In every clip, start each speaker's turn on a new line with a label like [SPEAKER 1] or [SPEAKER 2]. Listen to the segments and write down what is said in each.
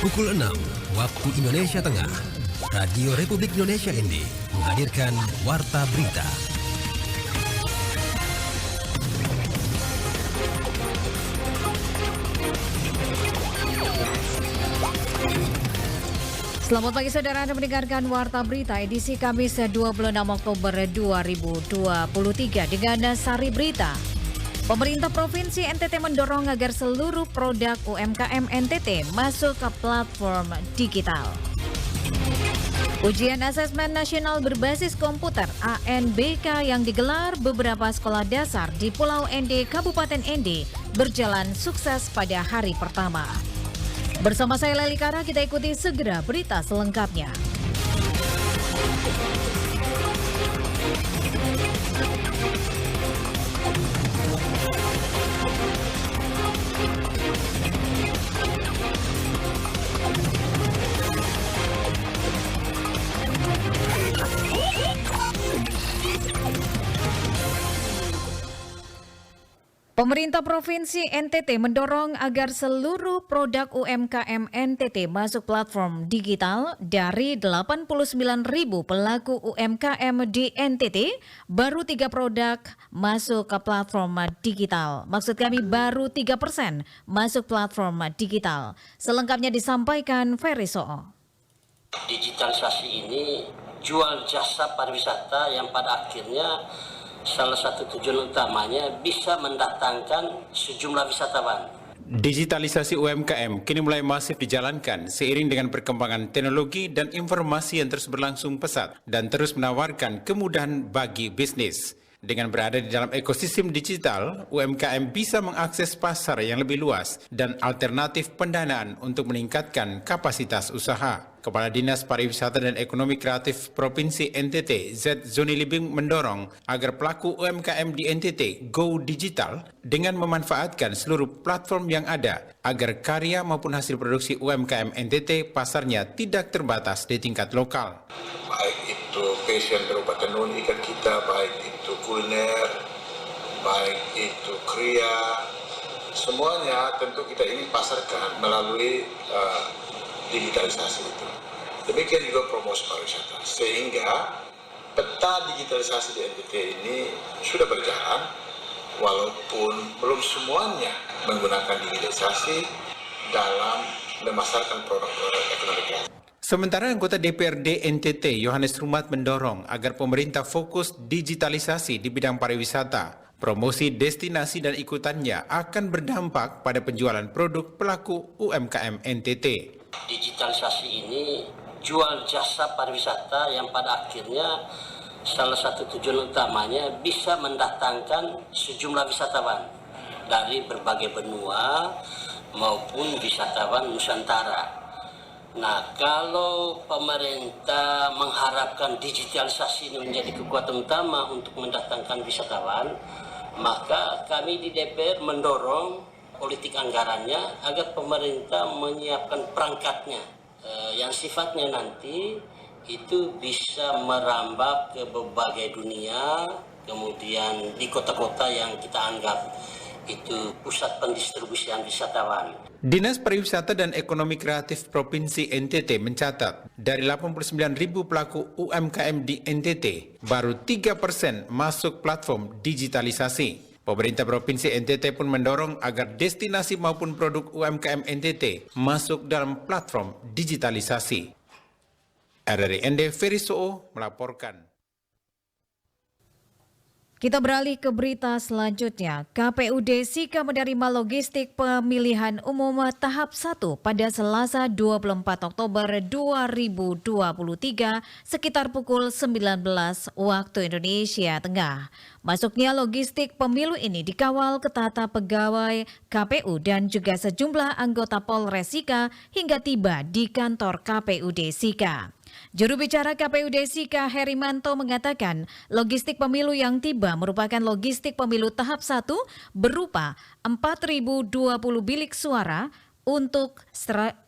[SPEAKER 1] Pukul 6 waktu Indonesia Tengah, Radio Republik Indonesia ND menghadirkan Warta Berita.
[SPEAKER 2] Selamat pagi saudara, Anda mendengarkan Warta Berita edisi Kamis 26 Oktober 2023 dengan sari berita. Pemerintah Provinsi NTT mendorong agar seluruh produk UMKM NTT masuk ke platform digital. Ujian Asesmen Nasional Berbasis Komputer ANBK yang digelar beberapa sekolah dasar di Pulau ND, Kabupaten ND berjalan sukses pada hari pertama. Bersama saya Leli Kara, kita ikuti segera berita selengkapnya. Pemerintah Provinsi NTT mendorong agar seluruh produk UMKM NTT masuk platform digital. Dari 89.000 pelaku UMKM di NTT, baru 3 produk masuk ke platform digital. Maksud kami baru 3% masuk platform digital. Selengkapnya disampaikan Ferry So'o.
[SPEAKER 3] Digitalisasi ini jual jasa pariwisata yang pada akhirnya salah satu tujuan utamanya bisa mendatangkan sejumlah wisatawan.
[SPEAKER 4] Digitalisasi UMKM kini mulai masif dijalankan seiring dengan perkembangan teknologi dan informasi yang terus berlangsung pesat dan terus menawarkan kemudahan bagi bisnis. Dengan berada di dalam ekosistem digital, UMKM bisa mengakses pasar yang lebih luas dan alternatif pendanaan untuk meningkatkan kapasitas usaha. Kepala Dinas Pariwisata dan Ekonomi Kreatif Provinsi NTT, Z Zoni Libing mendorong agar pelaku UMKM di NTT go digital dengan memanfaatkan seluruh platform yang ada agar karya maupun hasil produksi UMKM NTT pasarnya tidak terbatas di tingkat lokal.
[SPEAKER 5] Baik itu fashion berupa tenun ikat kita, baik itu kuliner, baik itu kriya, semuanya tentu kita ingin pasarkan melalui digitalisasi itu. Demikian juga promosi pariwisata, sehingga peta digitalisasi di NTT ini sudah berjalan, walaupun belum semuanya menggunakan digitalisasi dalam memasarkan produk-produk ekonomi kreatif.
[SPEAKER 4] Sementara anggota DPRD NTT Yohanes Rumat mendorong agar pemerintah fokus digitalisasi di bidang pariwisata. Promosi destinasi dan ikutannya akan berdampak pada penjualan produk pelaku UMKM NTT.
[SPEAKER 3] Digitalisasi ini jual jasa pariwisata yang pada akhirnya salah satu tujuan utamanya bisa mendatangkan sejumlah wisatawan dari berbagai benua maupun wisatawan Nusantara. Nah, kalau pemerintah mengharapkan digitalisasi ini menjadi kekuatan utama untuk mendatangkan wisatawan, maka kami di DPR mendorong politik anggarannya agar pemerintah menyiapkan perangkatnya yang sifatnya nanti itu bisa merambah ke berbagai dunia, kemudian di kota-kota yang kita anggap itu pusat pendistribusian wisatawan.
[SPEAKER 4] Dinas Pariwisata dan Ekonomi Kreatif Provinsi NTT mencatat dari 89.000 pelaku UMKM di NTT, baru 3% masuk platform digitalisasi. Pemerintah Provinsi NTT pun mendorong agar destinasi maupun produk UMKM NTT masuk dalam platform digitalisasi. RRI ND Ferry So'o melaporkan.
[SPEAKER 2] Kita beralih ke berita selanjutnya. KPUD Sika menerima logistik pemilihan umum tahap 1 pada Selasa 24 Oktober 2023 sekitar pukul 19 waktu Indonesia Tengah. Masuknya logistik pemilu ini dikawal ketat pegawai KPU dan juga sejumlah anggota Polres Sika hingga tiba di kantor KPUD Sika. Juru bicara KPUD Sika Herimanto mengatakan logistik pemilu yang tiba merupakan logistik pemilu tahap 1 berupa 4.020 bilik suara, untuk 1.005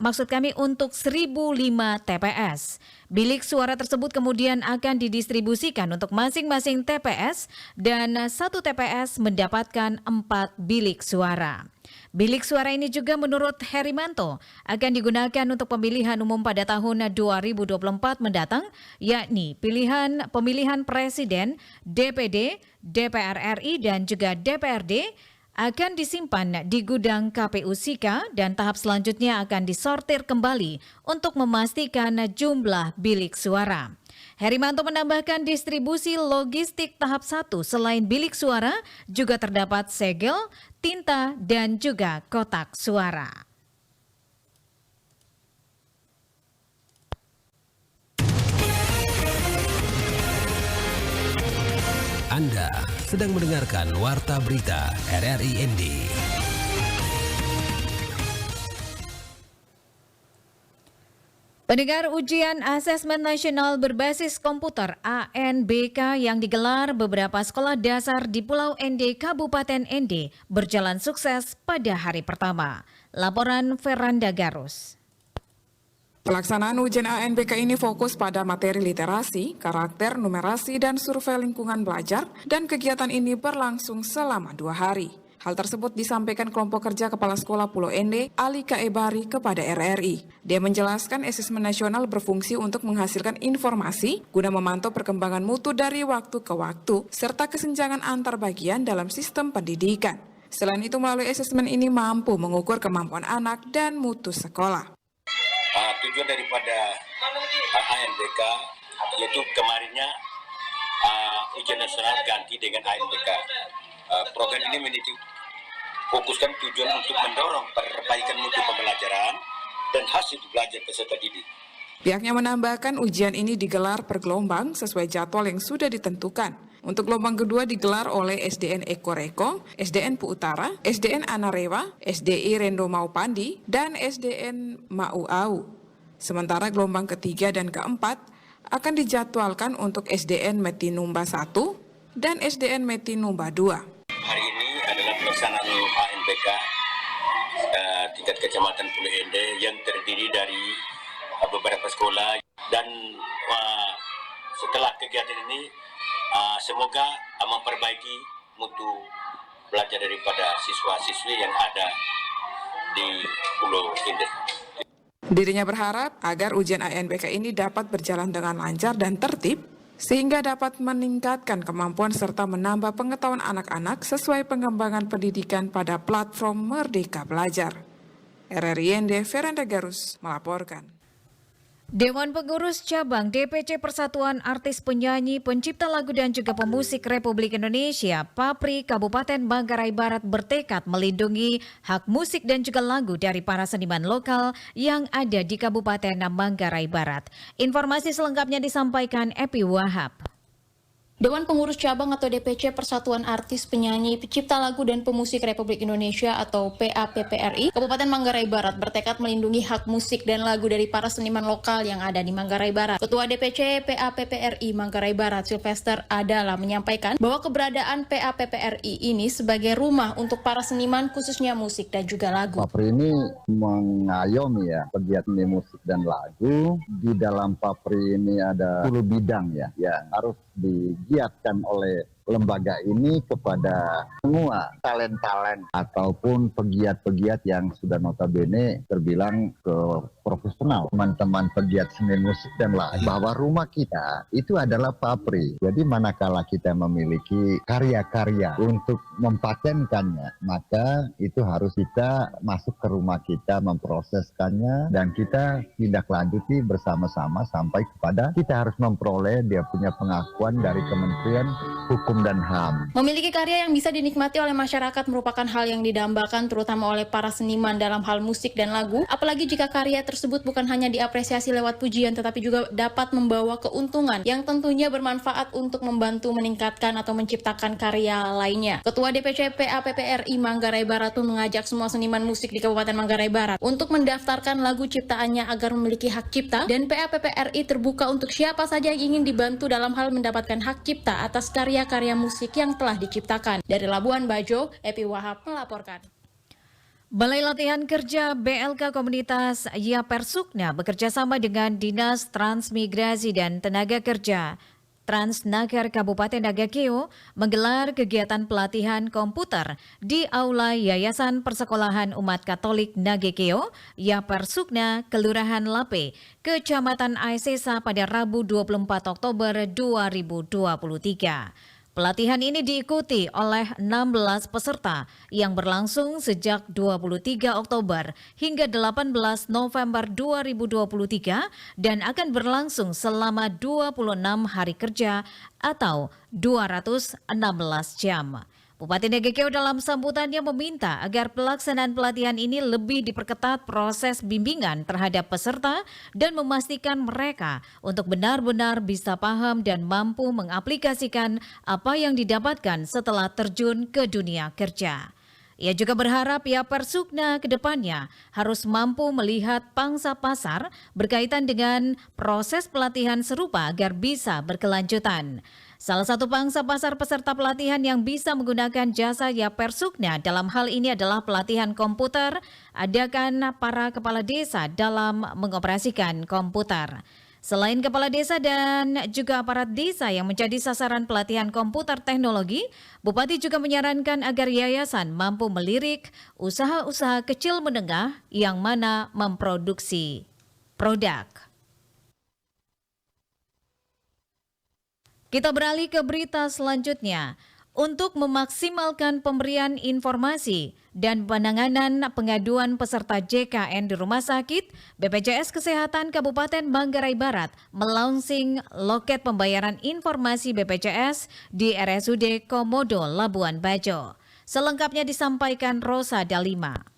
[SPEAKER 2] TPS. Bilik suara tersebut kemudian akan didistribusikan untuk masing-masing TPS dan satu TPS mendapatkan 4 bilik suara. Bilik suara ini juga menurut Herimanto akan digunakan untuk pemilihan umum pada tahun 2024 mendatang, yakni pemilihan presiden, DPD, DPR RI dan juga DPRD akan disimpan di gudang KPU Sika dan tahap selanjutnya akan disortir kembali untuk memastikan jumlah bilik suara. Herimanto menambahkan distribusi logistik tahap 1 selain bilik suara juga terdapat segel, tinta, dan juga kotak suara.
[SPEAKER 1] Anda sedang mendengarkan Warta Berita RRI ND.
[SPEAKER 2] Pendengar, ujian asesmen nasional berbasis komputer ANBK yang digelar beberapa sekolah dasar di Pulau ND, Kabupaten ND berjalan sukses pada hari pertama. Laporan Veranda Garus.
[SPEAKER 6] Pelaksanaan ujian ANBK ini fokus pada materi literasi, karakter, numerasi, dan survei lingkungan belajar, dan kegiatan ini berlangsung selama 2 hari. Hal tersebut disampaikan kelompok kerja Kepala Sekolah Pulau ND, Alika Ebari, kepada RRI. Dia menjelaskan asesmen nasional berfungsi untuk menghasilkan informasi guna memantau perkembangan mutu dari waktu ke waktu, serta kesenjangan antar bagian dalam sistem pendidikan. Selain itu, melalui asesmen ini mampu mengukur kemampuan anak dan mutu sekolah.
[SPEAKER 7] Tujuan daripada ANBK yaitu kemarinnya ujian nasional ganti dengan ANBK. Program ini fokuskan tujuan untuk mendorong perbaikan mutu pembelajaran dan hasil belajar peserta didik.
[SPEAKER 6] Pihaknya menambahkan ujian ini digelar per gelombang sesuai jadwal yang sudah ditentukan. Untuk gelombang kedua digelar oleh SDN Eko Reko, SDN Pu Utara, SDN Anarewa, SDI Rendo Maupandi, dan SDN Mau Au. Sementara gelombang ketiga dan keempat akan dijadwalkan untuk SDN Metinumba 1 dan SDN Metinumba 2.
[SPEAKER 7] Hari ini adalah pelaksanaan ANBK tingkat kecamatan Pulau ND yang terdiri dari beberapa sekolah, dan setelah kegiatan ini semoga memperbaiki mutu belajar daripada siswa-siswi yang ada di Pulau ND.
[SPEAKER 6] Dirinya berharap agar ujian ANBK ini dapat berjalan dengan lancar dan tertib, sehingga dapat meningkatkan kemampuan serta menambah pengetahuan anak-anak sesuai pengembangan pendidikan pada platform Merdeka Belajar. RRI ND, Veranda Garus melaporkan.
[SPEAKER 2] Dewan Pengurus Cabang DPC Persatuan Artis Penyanyi Pencipta Lagu dan juga Pemusik Republik Indonesia PAPRI Kabupaten Manggarai Barat bertekad melindungi hak musik dan juga lagu dari para seniman lokal yang ada di Kabupaten Manggarai Barat. Informasi selengkapnya disampaikan Epi Wahab.
[SPEAKER 8] Dewan Pengurus Cabang atau DPC Persatuan Artis Penyanyi Pencipta Lagu dan Pemusik Republik Indonesia atau PAPPRI Kabupaten Manggarai Barat bertekad melindungi hak musik dan lagu dari para seniman lokal yang ada di Manggarai Barat. Ketua DPC PAPPRI Manggarai Barat Sylvester Adala menyampaikan bahwa keberadaan PAPPRI ini sebagai rumah untuk para seniman khususnya musik dan juga lagu.
[SPEAKER 9] PAPRI ini mengayomi pegiat seni musik dan lagu. Di dalam PAPRI ini ada 10 bidang yang harus digiatkan oleh lembaga ini kepada semua talent-talent ataupun pegiat-pegiat yang sudah notabene terbilang ke profesional, teman-teman pegiat seni musik dan lain, bahwa rumah kita itu adalah PAPRI. Jadi manakala kita memiliki karya-karya untuk mempatenkannya, maka itu harus kita masuk ke rumah kita, memproseskannya, dan kita tindak lanjuti bersama-sama sampai kepada kita harus memperoleh dia punya pengakuan dari Kementerian Hukum dan HAM.
[SPEAKER 8] Memiliki karya yang bisa dinikmati oleh masyarakat merupakan hal yang didambakan terutama oleh para seniman dalam hal musik dan lagu, apalagi jika karya tersebut bukan hanya diapresiasi lewat pujian tetapi juga dapat membawa keuntungan yang tentunya bermanfaat untuk membantu meningkatkan atau menciptakan karya lainnya. Ketua DPC PAPPRI Manggarai Barat pun mengajak semua seniman musik di Kabupaten Manggarai Barat untuk mendaftarkan lagu ciptaannya agar memiliki hak cipta, dan PAPPRI terbuka untuk siapa saja yang ingin dibantu dalam hal mendapatkan hak cipta atas karya-karya musik yang telah diciptakan. Dari Labuan Bajo, Epi Wahab melaporkan.
[SPEAKER 2] Balai Latihan Kerja BLK Komunitas Yapersukna bekerja sama dengan Dinas Transmigrasi dan Tenaga Kerja Transnagar Kabupaten Nagakeo menggelar kegiatan pelatihan komputer di Aula Yayasan Persekolahan Umat Katolik Nagakeo, Yapersukna, Kelurahan Lape, Kecamatan Aisesa pada Rabu 24 Oktober 2023. Pelatihan ini diikuti oleh 16 peserta yang berlangsung sejak 23 Oktober hingga 18 November 2023 dan akan berlangsung selama 26 hari kerja atau 216 jam. Bupati Nagakeo dalam sambutannya meminta agar pelaksanaan pelatihan ini lebih diperketat proses bimbingan terhadap peserta dan memastikan mereka untuk benar-benar bisa paham dan mampu mengaplikasikan apa yang didapatkan setelah terjun ke dunia kerja. Ia juga berharap Yapersukna ke depannya harus mampu melihat pangsa pasar berkaitan dengan proses pelatihan serupa agar bisa berkelanjutan. Salah satu pangsa pasar peserta pelatihan yang bisa menggunakan jasa Yapersukna dalam hal ini adalah pelatihan komputer, adakan para kepala desa dalam mengoperasikan komputer. Selain kepala desa dan juga aparat desa yang menjadi sasaran pelatihan komputer teknologi, Bupati juga menyarankan agar yayasan mampu melirik usaha-usaha kecil menengah yang mana memproduksi produk. Kita beralih ke berita selanjutnya. Untuk memaksimalkan pemberian informasi dan penanganan pengaduan peserta JKN di rumah sakit, BPJS Kesehatan Kabupaten Manggarai Barat melaunching loket pembayaran informasi BPJS di RSUD Komodo, Labuan Bajo. Selengkapnya disampaikan Rosa Dalima.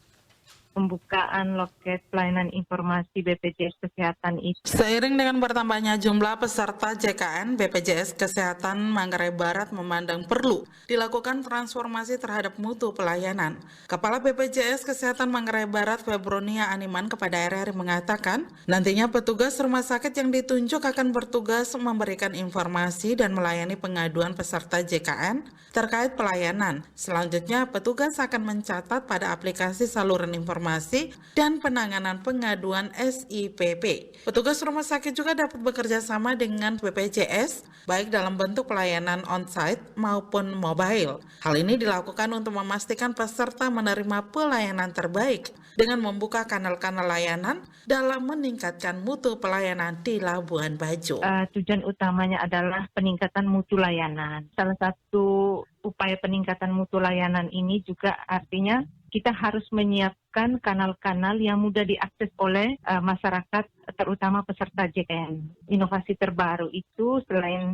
[SPEAKER 10] Pembukaan loket pelayanan informasi BPJS Kesehatan itu.
[SPEAKER 11] Seiring dengan bertambahnya jumlah peserta JKN, BPJS Kesehatan Manggarai Barat memandang perlu dilakukan transformasi terhadap mutu pelayanan. Kepala BPJS Kesehatan Manggarai Barat, Febronia Animan, kepada RRI mengatakan, nantinya petugas rumah sakit yang ditunjuk akan bertugas memberikan informasi dan melayani pengaduan peserta JKN terkait pelayanan. Selanjutnya, petugas akan mencatat pada aplikasi saluran informasi dan penanganan pengaduan SIPP. Petugas rumah sakit juga dapat bekerja sama dengan BPJS, baik dalam bentuk pelayanan on-site maupun mobile. Hal ini dilakukan untuk memastikan peserta menerima pelayanan terbaik dengan membuka kanal-kanal layanan dalam meningkatkan mutu pelayanan di Labuan Bajo.
[SPEAKER 10] Tujuan utamanya adalah peningkatan mutu layanan. Salah satu upaya peningkatan mutu layanan ini juga artinya kita harus menyiapkan kanal-kanal yang mudah diakses oleh masyarakat, terutama peserta JKN. Inovasi terbaru itu selain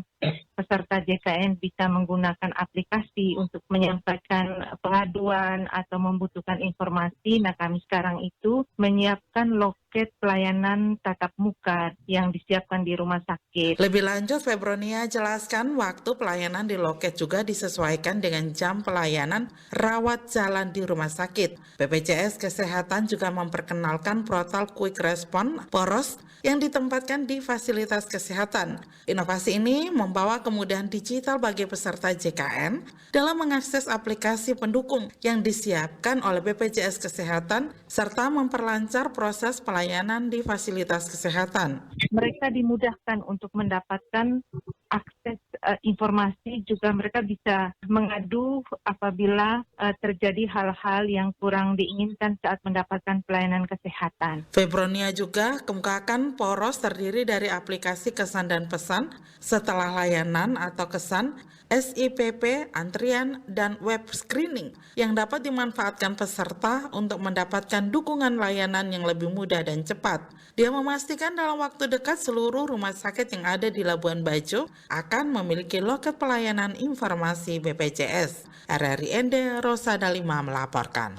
[SPEAKER 10] peserta JKN bisa menggunakan aplikasi untuk menyampaikan pengaduan atau membutuhkan informasi, nah kami sekarang itu menyiapkan loket pelayanan tatap muka yang disiapkan di rumah sakit.
[SPEAKER 11] Lebih lanjut, Febronia jelaskan waktu pelayanan di loket juga disesuaikan dengan jam pelayanan rawat jalan di rumah sakit. BPJS Kesehatan juga memperkenalkan portal Quick Response Poros yang ditempatkan di fasilitas kesehatan. Inovasi ini membawa kemudahan digital bagi peserta JKN dalam mengakses aplikasi pendukung yang disiapkan oleh BPJS Kesehatan serta memperlancar proses pelayanan di fasilitas kesehatan.
[SPEAKER 10] Mereka dimudahkan untuk mendapatkan akses informasi, juga mereka bisa mengadu apabila terjadi hal-hal yang kurang diinginkan saat mendapatkan pelayanan kesehatan.
[SPEAKER 11] Febronia juga kemukakan Poros terdiri dari aplikasi kesan dan pesan, setelah layanan atau kesan, SIPP, antrian, dan web screening yang dapat dimanfaatkan peserta untuk mendapatkan dukungan layanan yang lebih mudah dan cepat. Dia memastikan dalam waktu dekat seluruh rumah sakit yang ada di Labuan Bajo akan memiliki loket pelayanan informasi BPJS. RRI Ende, Rosa Dalima melaporkan.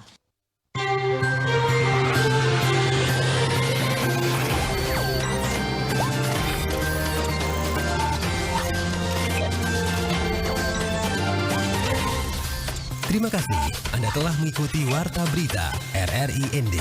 [SPEAKER 1] Terima kasih Anda telah mengikuti Warta Berita RRI ND.